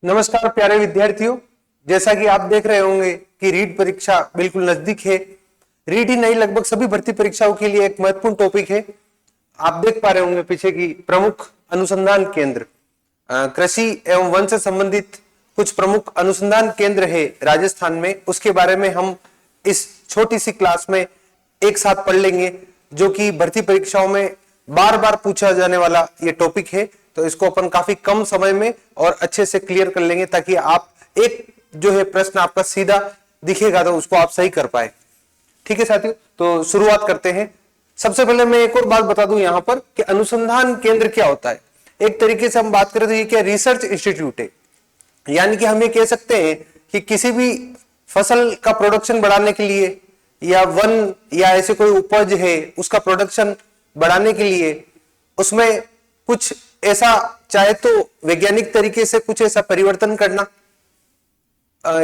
नमस्कार प्यारे विद्यार्थियों, जैसा कि आप देख रहे होंगे कि रीट परीक्षा बिल्कुल नजदीक है। रीट ही नहीं, लगभग सभी भर्ती परीक्षाओं के लिए एक महत्वपूर्ण टॉपिक है। आप देख पा रहे होंगे पीछे की प्रमुख अनुसंधान केंद्र, कृषि एवं वन से संबंधित कुछ प्रमुख अनुसंधान केंद्र है राजस्थान में। उसके बारे में हम इस छोटी सी क्लास में एक साथ पढ़ लेंगे, जो कि भर्ती परीक्षाओं में बार बार पूछा जाने वाला ये टॉपिक है। तो इसको अपन काफी कम समय में और अच्छे से क्लियर कर लेंगे, ताकि आप एक जो है प्रश्न आपका सीधा दिखेगा तो उसको आप सही कर पाए। ठीक है साथियों, तो शुरुआत करते हैं। सबसे पहले मैं एक और बात बता दूं यहां पर कि अनुसंधान केंद्र क्या होता है। एक तरीके से हम बात करें तो ये क्या रिसर्च इंस्टीट्यूट है, यानी कि हम ये कह सकते हैं कि किसी भी फसल का प्रोडक्शन बढ़ाने के लिए या वन या ऐसे कोई उपज है उसका प्रोडक्शन बढ़ाने के लिए उसमें कुछ ऐसा, चाहे तो वैज्ञानिक तरीके से कुछ ऐसा परिवर्तन करना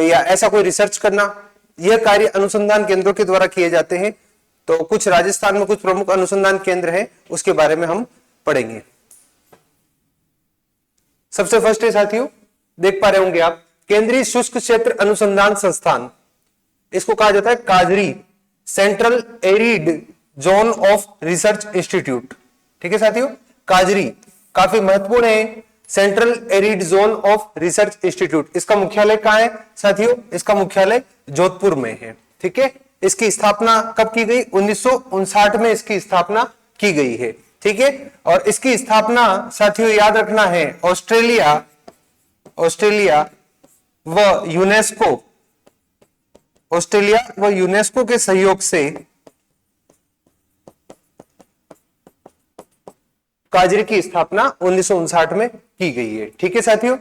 या ऐसा कोई रिसर्च करना, यह कार्य अनुसंधान केंद्रों के द्वारा किए जाते हैं। तो कुछ राजस्थान में कुछ प्रमुख अनुसंधान केंद्र हैं, उसके बारे में हम पढ़ेंगे। सबसे फर्स्ट है साथियों, देख पा रहे होंगे आप, केंद्रीय शुष्क क्षेत्र अनुसंधान संस्थान, इसको कहा जाता है काजरी, central arid zone of research institute. ठीक है साथियों, काजरी काफी महत्वपूर्ण है, central arid zone of research institute. इसका मुख्यालय कहां है साथियों? इसका मुख्यालय जोधपुर में है। ठीक है, इसकी स्थापना कब की गई? 1959 में इसकी स्थापना की गई है। ठीक है, और इसकी स्थापना साथियों याद रखना है, ऑस्ट्रेलिया व यूनेस्को के सहयोग से काजरी की स्थापना 1959 में की गई है। ठीक है साथियों,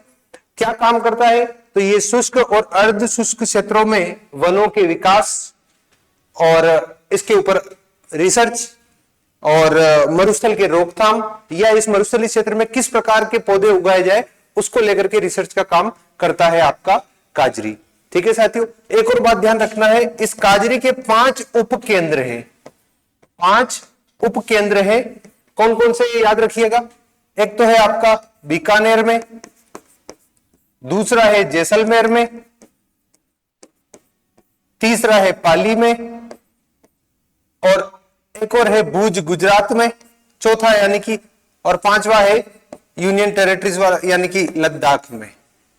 क्या काम करता है? तो ये शुष्क और अर्ध शुष्क क्षेत्रों में वनों के विकास और इसके ऊपर रिसर्च और मरुस्थल के रोकथाम या इस मरुस्थलीय क्षेत्र में किस प्रकार के पौधे उगाए जाए उसको लेकर के रिसर्च का काम करता है आपका काजरी। ठीक है साथियों, एक और बात ध्यान रखना है, इस काजरी के 5 उपकेंद्र हैं। 5 उपकेंद्र हैं, कौन कौन से ये याद रखिएगा। एक तो है आपका बीकानेर में, दूसरा है जैसलमेर में, तीसरा है पाली में, और एक और है भुज गुजरात में, चौथा यानी कि, और पांचवा है यूनियन टेरिटरीज वाला यानी कि लद्दाख में।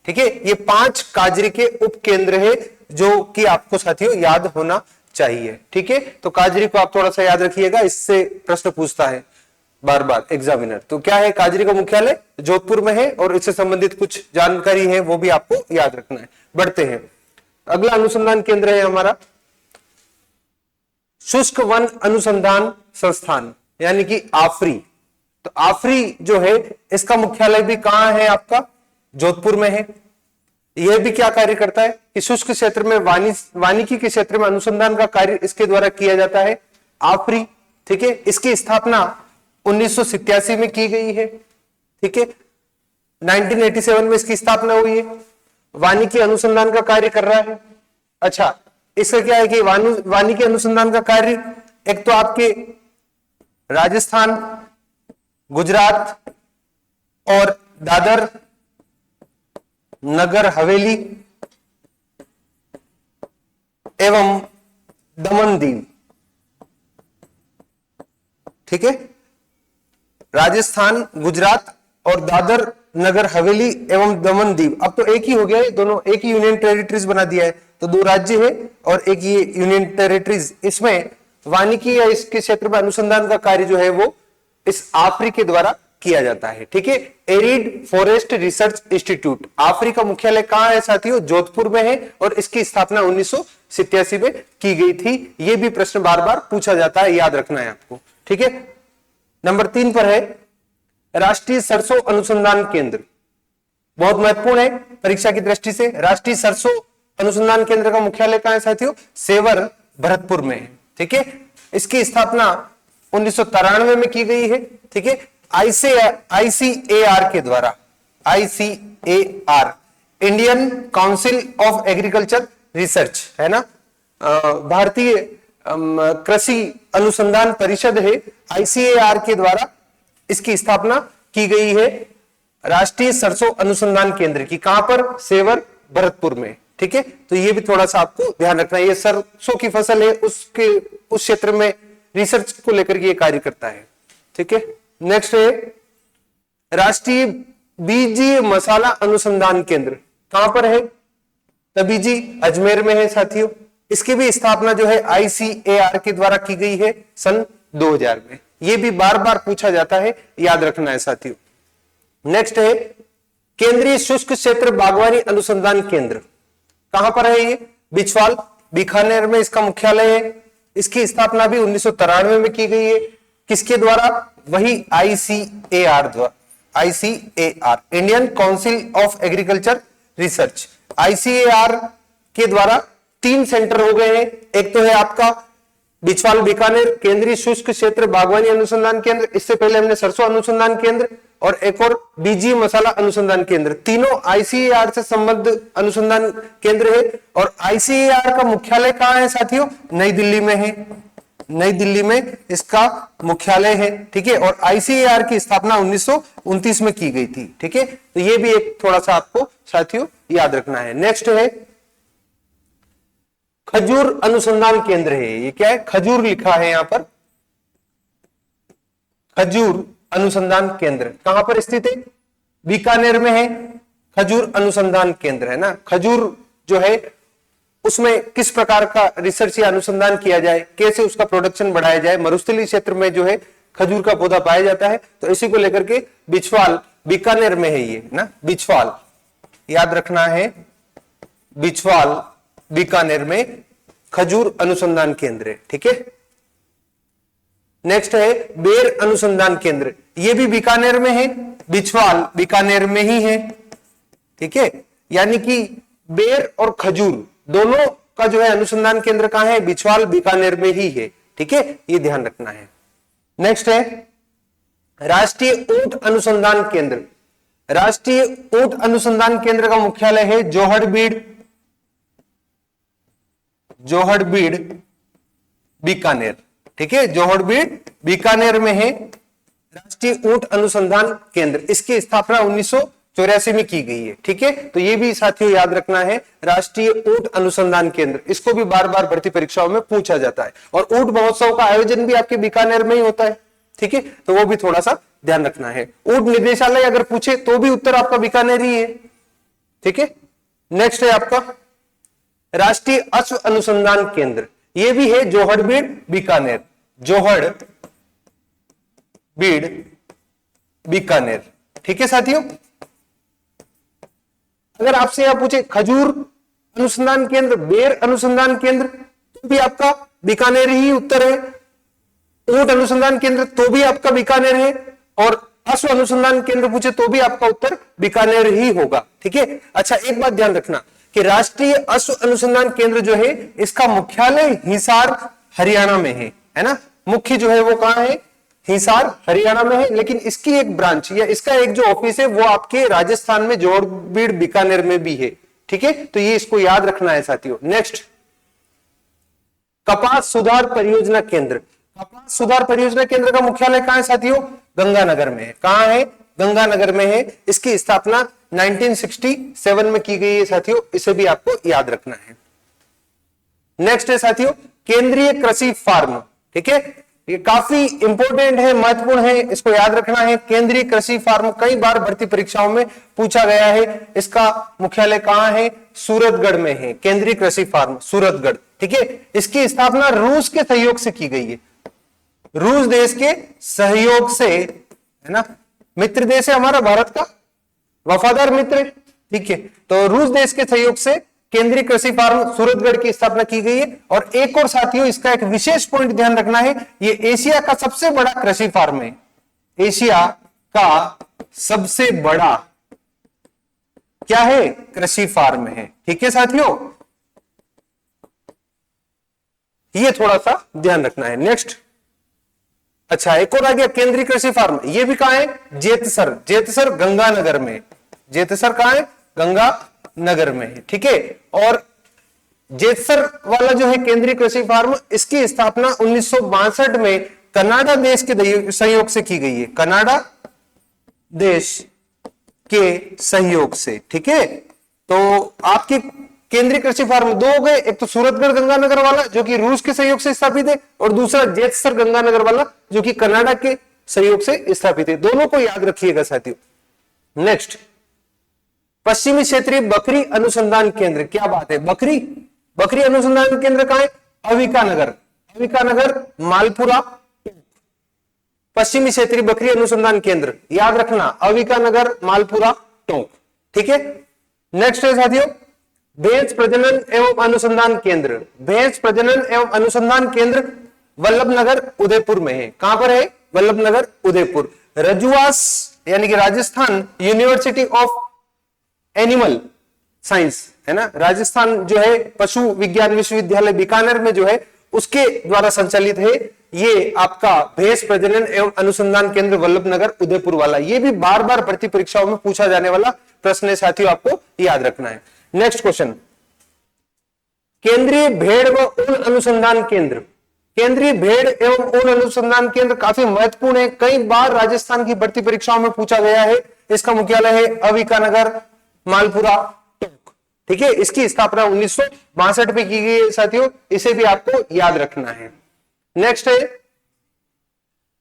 ठीक है, ये 5 काजरी के उपकेंद्र है जो कि आपको साथियों याद होना चाहिए। ठीक है, तो काजरी को आप थोड़ा सा याद रखिएगा, इससे प्रश्न पूछता है बार बार एग्जामिनर। तो क्या है, काजरी का मुख्यालय जोधपुर में है और इससे संबंधित कुछ जानकारी है वो भी आपको याद रखना है। बढ़ते हैं, अगला अनुसंधान केंद्र है हमारा शुष्क वन अनुसंधान संस्थान, यानी कि आफरी। तो आफरी जो है इसका मुख्यालय भी कहां है? आपका जोधपुर में है। यह भी क्या कार्य करता है कि शुष्क क्षेत्र में वानिकी के क्षेत्र में अनुसंधान का कार्य इसके द्वारा किया जाता है, आफरी। ठीक है, इसकी स्थापना 1987 में की गई है। ठीक है, 1987 में इसकी स्थापना हुई है। वानिकी अनुसंधान का कार्य कर रहा है। अच्छा, इसका क्या है कि वानिकी अनुसंधान का कार्य एक तो आपके राजस्थान, गुजरात और दादर नगर हवेली एवं दमन दीव। ठीक है, राजस्थान, गुजरात और दादर नगर हवेली एवं दमन दीव। अब तो एक ही हो गया है, दोनों एक ही यूनियन टेरिटरीज बना दिया है। तो 2 राज्य है और एक ये यूनियन टेरिटरीज। इसमें वानिकी या इसके क्षेत्र में अनुसंधान का कार्य जो है वो इस आफरी के द्वारा किया जाता है। ठीक है, एरिड फॉरेस्ट रिसर्च इंस्टीट्यूट, आफरी का मुख्यालय कहां है साथियों? जोधपुर में है और इसकी स्थापना 1987 में की गई थी। यह भी प्रश्न बार बार पूछा जाता है, याद रखना है आपको। ठीक है, नंबर 3 पर है राष्ट्रीय सरसों अनुसंधान केंद्र, बहुत महत्वपूर्ण है परीक्षा की दृष्टि से। राष्ट्रीय सरसों अनुसंधान केंद्र का मुख्यालय कहां है साथियों? सेवर भरतपुर में है। ठीक है, इसकी स्थापना 1993 में की गई है। ठीक है, आईसीएआर के द्वारा, ICAR Indian council of agriculture research है ना, भारतीय कृषि अनुसंधान परिषद है, आईसीएआर के द्वारा इसकी स्थापना की गई है राष्ट्रीय सरसों अनुसंधान केंद्र की, कहां पर? सेवर भरतपुर में। ठीक है, तो ये भी थोड़ा सा आपको ध्यान रखना है, ये सरसों की फसल है, उसके उस क्षेत्र में रिसर्च को लेकर के ये कार्य करता है। ठीक है, नेक्स्ट है राष्ट्रीय बीजीय मसाला अनुसंधान केंद्र, कहां पर है? तबीजी, अजमेर में है साथियों। इसकी भी स्थापना जो है ICAR के द्वारा की गई है सन 2000 में। ये भी बार बार पूछा जाता है, याद रखना है साथियों। नेक्स्ट है केंद्रीय शुष्क क्षेत्र बागवानी अनुसंधान केंद्र, कहां पर है ये? बिछवाल, बीकानेर में इसका मुख्यालय है। इसकी स्थापना भी 1993 में की गई है। किसके द्वारा? वही ICAR द्वारा, ICAR, Indian council of agriculture research. ICAR के द्वारा 3 सेंटर हो गए हैं। एक तो है आपका बिछवाल बीकानेर केंद्रीय शुष्क क्षेत्र बागवानी अनुसंधान केंद्र, इससे पहले हमने सरसों अनुसंधान केंद्र, और एक और बीजी मसाला अनुसंधान केंद्र। तीनों ICAR से संबद्ध अनुसंधान केंद्र है। और ICAR का मुख्यालय कहां है साथियों? नई दिल्ली में है। नई दिल्ली में इसका मुख्यालय है। ठीक है, और ICAR की स्थापना 1929 में की गई थी। ठीक है, तो ये भी एक थोड़ा सा आपको साथियों याद रखना है। नेक्स्ट है खजूर अनुसंधान केंद्र है। ये क्या है? खजूर लिखा है यहां पर, खजूर अनुसंधान केंद्र कहां पर स्थित है? बीकानेर में है। खजूर अनुसंधान केंद्र है ना। खजूर जो है उसमें किस प्रकार का रिसर्च या अनुसंधान किया जाए, कैसे उसका प्रोडक्शन बढ़ाया जाए, मरुस्थलीय क्षेत्र में जो है खजूर का पौधा पाया जाता है, तो इसी को लेकर के बिछवाल बीकानेर में है ये ना। बिछवाल याद रखना है, बिछवाल बीकानेर में खजूर अनुसंधान केंद्र है। ठीक है, नेक्स्ट है बेर अनुसंधान केंद्र, ये भी बीकानेर में है, बिछवाल बीकानेर में ही है। ठीक है, यानी कि बेर और खजूर दोनों का जो है अनुसंधान केंद्र कहां है? बिछवाल बीकानेर में ही है। ठीक है, ये ध्यान रखना है। नेक्स्ट है राष्ट्रीय ऊंट अनुसंधान केंद्र। राष्ट्रीय ऊंट अनुसंधान केंद्र का मुख्यालय है जोहड़बीड़, जोहड़बीड़ बीकानेर। ठीक है, जोहड़बीड़ बीकानेर में है राष्ट्रीय ऊंट अनुसंधान केंद्र। इसकी स्थापना 1984 में की गई है। ठीक है, तो ये भी साथियों याद रखना है, राष्ट्रीय ऊंट अनुसंधान केंद्र। इसको भी बार बार भर्ती परीक्षाओं में पूछा जाता है। और ऊंट महोत्सव का आयोजन भी आपके बीकानेर में ही होता है। ठीक है, तो वो भी थोड़ा सा ध्यान रखना है। ऊंट निदेशालय अगर पूछे तो भी उत्तर आपका बीकानेर ही है। ठीक है, नेक्स्ट है आपका राष्ट्रीय अश्व अनुसंधान केंद्र, ये भी है जोहड़बीड़ बीकानेर, जोहड़बीड़ बीकानेर। ठीक है साथियों, अगर आपसे यहां पूछे खजूर अनुसंधान केंद्र, बेर अनुसंधान केंद्र, तो भी आपका बीकानेर ही उत्तर है। ऊंट अनुसंधान केंद्र तो भी आपका बीकानेर है, और अश्व अनुसंधान केंद्र पूछे तो भी आपका उत्तर बीकानेर ही होगा। ठीक है, अच्छा एक बात ध्यान रखना कि राष्ट्रीय अश्व अनुसंधान केंद्र जो है इसका मुख्यालय हिसार हरियाणा में है ना। मुख्य जो है वो कहां है? हिसार हरियाणा में है, लेकिन इसकी एक ब्रांच या इसका एक जो ऑफिस है वो आपके राजस्थान में जोहड़बीड़ बीकानेर में भी है। ठीक है, तो ये इसको याद रखना है साथियों। नेक्स्ट कपास सुधार परियोजना केंद्र। कपास सुधार परियोजना केंद्र का मुख्यालय कहां है साथियों? गंगानगर में है। कहां है? गंगानगर में है। इसकी स्थापना 1967 में की गई है साथियों, इसे भी आपको याद रखना है। नेक्स्ट है साथियों केंद्रीय कृषि फार्म। ठीक है, ये काफी इंपॉर्टेंट है, महत्वपूर्ण है, इसको याद रखना है। केंद्रीय कृषि फार्म कई बार भर्ती परीक्षाओं में पूछा गया है। इसका मुख्यालय कहां है? सूरतगढ़ में है। केंद्रीय कृषि फार्म सूरतगढ़। ठीक है, इसकी स्थापना रूस के सहयोग से की गई है। रूस देश के सहयोग से, है ना, मित्र देश है हमारा भारत का, वफादार मित्र। ठीक है, तो रूस देश के सहयोग से केंद्रीय कृषि फार्म सूरतगढ़ की स्थापना की गई है। और एक और साथियों इसका एक विशेष पॉइंट ध्यान रखना है, ये एशिया का सबसे बड़ा कृषि फार्म है। एशिया का सबसे बड़ा क्या है? कृषि फार्म है। ठीक है साथियों, ये थोड़ा सा ध्यान रखना है। नेक्स्ट, अच्छा एक और आ गया केंद्रीय कृषि फार्म, ये भी कहां है? जेतसर। जेतसर गंगानगर में। जेतसर कहां है? गंगानगर में है। ठीक है, और जेतसर वाला जो है केंद्रीय कृषि फार्म, इसकी स्थापना 1962 में कनाडा देश के सहयोग से की गई है। कनाडा देश के सहयोग से। ठीक है, तो आपके केंद्रीय कृषि फार्म दो हो गए, एक तो सूरतगढ़ गंगानगर वाला जो कि रूस के सहयोग से स्थापित है, और दूसरा जेतसर गंगानगर वाला जो कि कनाडा के सहयोग से स्थापित है। दोनों को याद रखिएगा साथियों। नेक्स्ट, पश्चिमी क्षेत्रीय बकरी अनुसंधान केंद्र, क्या बात है, बकरी अनुसंधान केंद्र कहां है? अविकानगर मालपुरा, पश्चिमी क्षेत्रीय बकरी अनुसंधान केंद्र, याद रखना, अविकानगर मालपुरा टोंक। ठीक है, नेक्स्ट है साथियों, भैंस प्रजनन एवं अनुसंधान केंद्र, भैंस प्रजनन एवं अनुसंधान केंद्र वल्लभनगर उदयपुर में है। कहां पर है? वल्लभनगर उदयपुर। रजुआस यानी कि Rajasthan university of animal science है ना, राजस्थान जो है पशु विज्ञान विश्वविद्यालय बीकानेर में जो है उसके द्वारा संचालित है ये आपका भैंस प्रजनन एवं अनुसंधान केंद्र वल्लभनगर उदयपुर वाला। ये भी बार बार भर्ती परीक्षाओं में पूछा जाने वाला प्रश्न है साथियों, आपको याद रखना है। नेक्स्ट क्वेश्चन, केंद्रीय भेड़ व ऊन अनुसंधान केंद्र, केंद्रीय भेड़ एवं ऊन अनुसंधान केंद्र काफी महत्वपूर्ण है, कई बार राजस्थान की भर्ती परीक्षाओं में पूछा गया है। इसका मुख्यालय है अविकानगर मालपुरा टोंक। ठीक है, इसकी स्थापना 1962 में की गई है साथियों, इसे भी आपको याद रखना है। नेक्स्ट है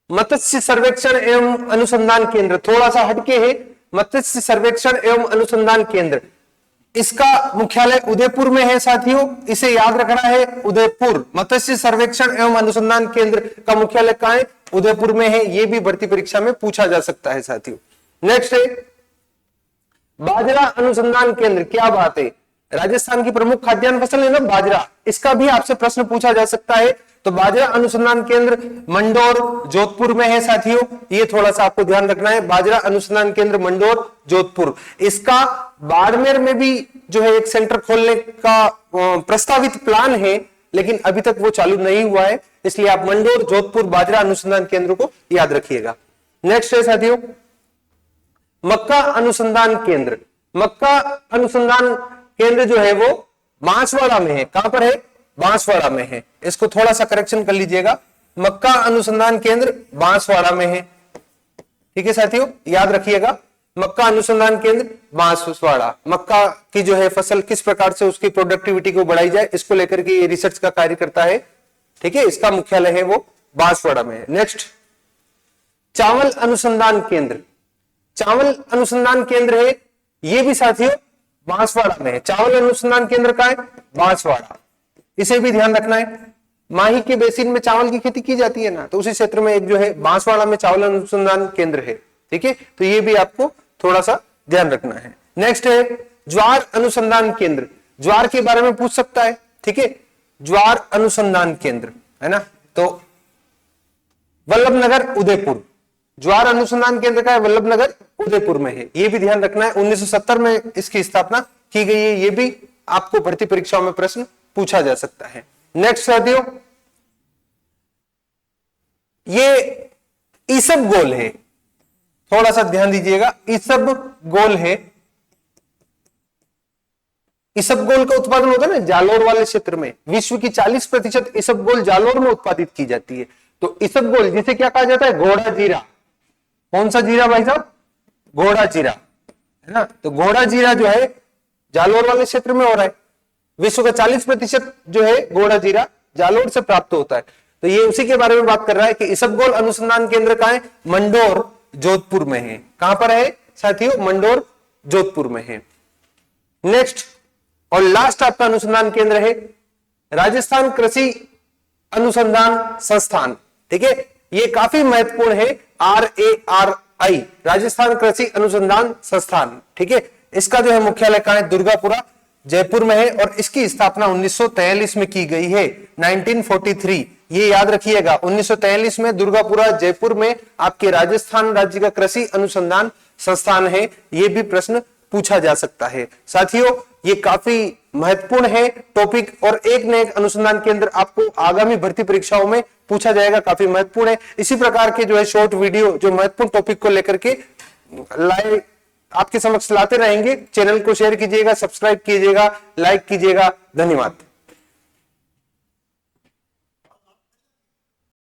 मत्स्य सर्वेक्षण एवं अनुसंधान केंद्र, थोड़ा सा हटके है, मत्स्य सर्वेक्षण एवं अनुसंधान केंद्र, इसका मुख्यालय उदयपुर में है साथियों, इसे याद रखना है, उदयपुर। मत्स्य सर्वेक्षण एवं अनुसंधान केंद्र का मुख्यालय कहां है? उदयपुर में है। यह भी भर्ती परीक्षा में पूछा जा सकता है साथियों। नेक्स्ट है बाजरा अनुसंधान केंद्र, क्या बात है, राजस्थान की प्रमुख खाद्यान्न फसल है ना बाजरा, इसका भी आपसे प्रश्न पूछा जा सकता है। तो बाजरा अनुसंधान केंद्र मंडोर जोधपुर में है साथियों, ये थोड़ा सा आपको ध्यान रखना है। बाजरा अनुसंधान केंद्र मंडोर जोधपुर, इसका बाड़मेर में भी जो है एक सेंटर खोलने का प्रस्तावित प्लान है, लेकिन अभी तक वो चालू नहीं हुआ है, इसलिए आप मंडोर जोधपुर बाजरा अनुसंधान केंद्र को याद रखिएगा। नेक्स्ट है साथियों मक्का अनुसंधान केंद्र, मक्का अनुसंधान केंद्र जो है वो बांसवाड़ा में है। कहां पर है? बांसवाड़ा में है, इसको थोड़ा सा करेक्शन कर लीजिएगा, मक्का अनुसंधान केंद्र बांसवाड़ा में है। ठीक है साथियों, याद रखिएगा, मक्का अनुसंधान केंद्र बांसवाड़ा। मक्का की जो है फसल किस प्रकार से उसकी प्रोडक्टिविटी को बढ़ाई जाए, इसको लेकर के ये रिसर्च का कार्य करता है। ठीक है, इसका मुख्यालय है वो बांसवाड़ा में है। नेक्स्ट चावल अनुसंधान केंद्र, चावल अनुसंधान केंद्र है, ये भी साथियों बांसवाड़ा में है। चावल अनुसंधान केंद्र का है बांसवाड़ा, इसे भी ध्यान रखना है। माही के बेसिन में चावल की खेती की जाती है ना, तो उसी क्षेत्र में एक जो है बांसवाड़ा में चावल अनुसंधान केंद्र है। ठीक है, तो ये भी आपको थोड़ा सा ध्यान रखना है। नेक्स्ट है ज्वार अनुसंधान केंद्र, ज्वार के बारे में पूछ सकता है। ठीक है, ज्वार अनुसंधान केंद्र है ना, तो वल्लभनगर उदयपुर, ज्वार अनुसंधान केंद्र का है वल्लभनगर उदयपुर में है, ये भी ध्यान रखना है। 1970 में इसकी स्थापना की गई है, ये भी आपको भर्ती परीक्षाओं में प्रश्न पूछा जा सकता है। नेक्स्ट साथियों ये ईसबगोल है, थोड़ा सा ध्यान दीजिएगा, ईसबगोल है। ईसबगोल का उत्पादन होता है ना जालोर वाले क्षेत्र में, विश्व की 40% ईसबगोल जालोर में उत्पादित की जाती है। तो ईसबगोल जिसे क्या कहा जाता है? घोड़ा जीरा। कौन सा जीरा भाई साहब? घोड़ा जीरा है ना, तो घोड़ा जीरा जो है जालोर वाले क्षेत्र में हो रहा है। विश्व का 40% जो है घोड़ा जीरा जालोर से प्राप्त होता है, तो ये उसी के बारे में बात कर रहा है कि ईसबगोल अनुसंधान केंद्र कहां है? मंडोर जोधपुर में है। कहां पर है साथियों? मंडोर जोधपुर में है। नेक्स्ट और लास्ट आपका अनुसंधान केंद्र है राजस्थान कृषि अनुसंधान संस्थान। ठीक है, ये काफी महत्वपूर्ण है, RARI, राजस्थान कृषि अनुसंधान संस्थान। ठीक है, इसका जो है मुख्यालय कहां है? दुर्गापुरा जयपुर में है, और इसकी स्थापना 1943 में की गई है, 1943। ये याद रखिएगा, 1943 में दुर्गापुरा जयपुर में आपके राजस्थान राज्य का कृषि अनुसंधान संस्थान है। ये भी प्रश्न पूछा जा सकता है साथियों, ये काफी महत्वपूर्ण है टॉपिक, और एक न एक अनुसंधान केंद्र आपको आगामी भर्ती परीक्षाओं में पूछा जाएगा, काफी महत्वपूर्ण है। इसी प्रकार के जो है शॉर्ट वीडियो जो महत्वपूर्ण टॉपिक को लेकर के लाए आपके समक्ष लाते रहेंगे। चैनल को शेयर कीजिएगा, सब्सक्राइब कीजिएगा, लाइक कीजिएगा। धन्यवाद।